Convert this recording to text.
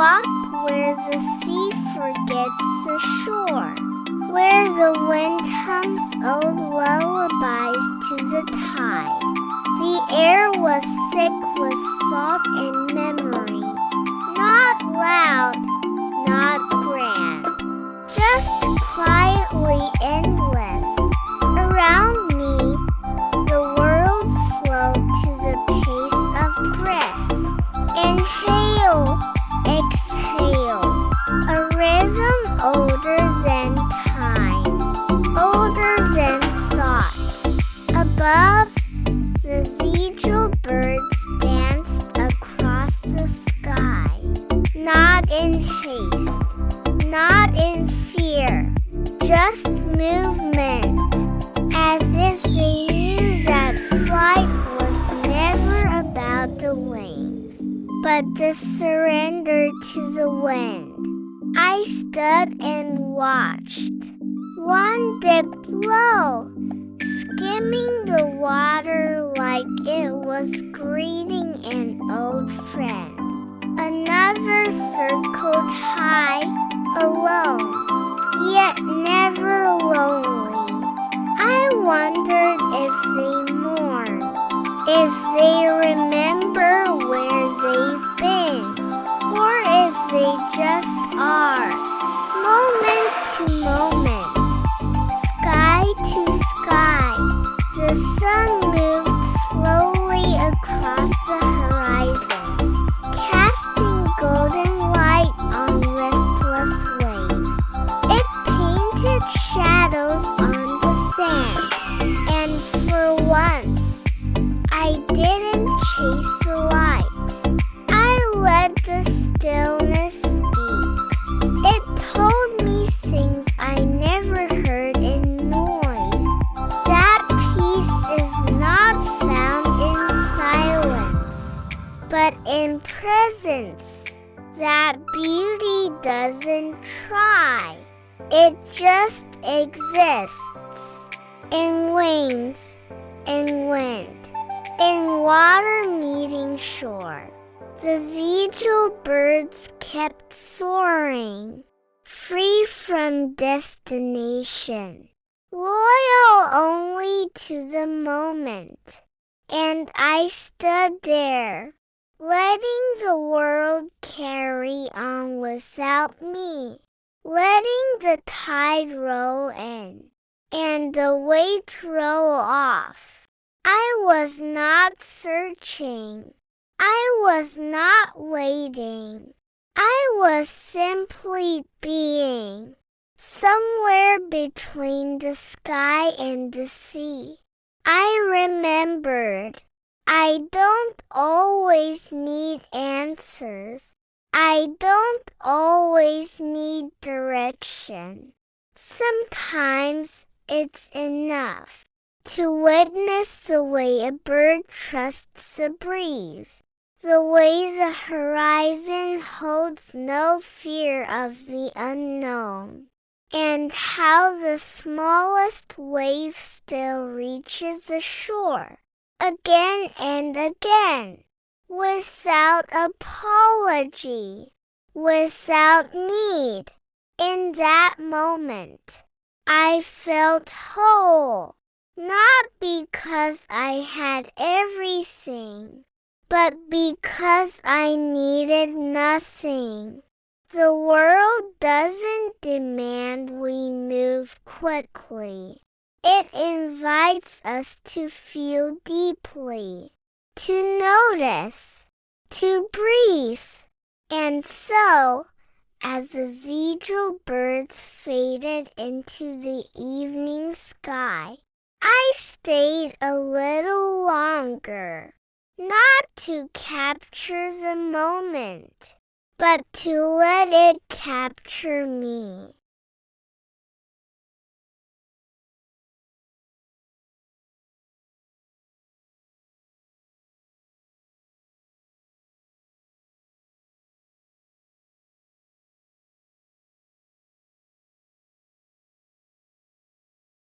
walked where the sea forgets the shore, where the wind hums old lullabies to the tide. The air was thick with salt and memory, not loud, not grand, just quietly endless. Around me, the world slowed to the pace of breath. Inhale, exhale, a rhythm older than time, older than thought. Above, the zebra birds danced across the sky, not in haste, not in fear, just movement, as if they knew that flight was never about the wings, but the surrender to the wind. I stood and watched. One dipped low, skimming the water like it was greeting an old friend. Another circled high, alone, yet never lonely. I wondered if they mourn, if they remember where they've been, or if they just are, moment to moment, sky to sky. The sun moved slowly across the horizon, casting golden light on restless waves. It painted shadows on the sand, and for once, I didn't chase the light. I let the stillness speak. It told me things I never heard in noise. That peace is not found in silence, but in presence. That beauty doesn't try. It just exists. In wings, in wind, in water meeting shore. The zebra birds kept soaring, free from destination, loyal only to the moment. And I stood there, letting the world carry on without me, letting the tide roll in, and the weight roll off. I was not searching. I was not waiting. I was simply being, somewhere between the sky and the sea. I remembered, I don't always need answers. I don't always need direction. Sometimes it's enough to witness the way a bird trusts the breeze, the way the horizon holds no fear of the unknown, and how the smallest wave still reaches the shore, again and again, without apology, without need. In that moment, I felt whole. Not because I had everything, but because I needed nothing. The world doesn't demand we move quickly. It invites us to feel deeply, to notice, to breathe. And so, as the zebra birds faded into the evening sky, I stayed a little longer, not to capture the moment, but to let it capture me.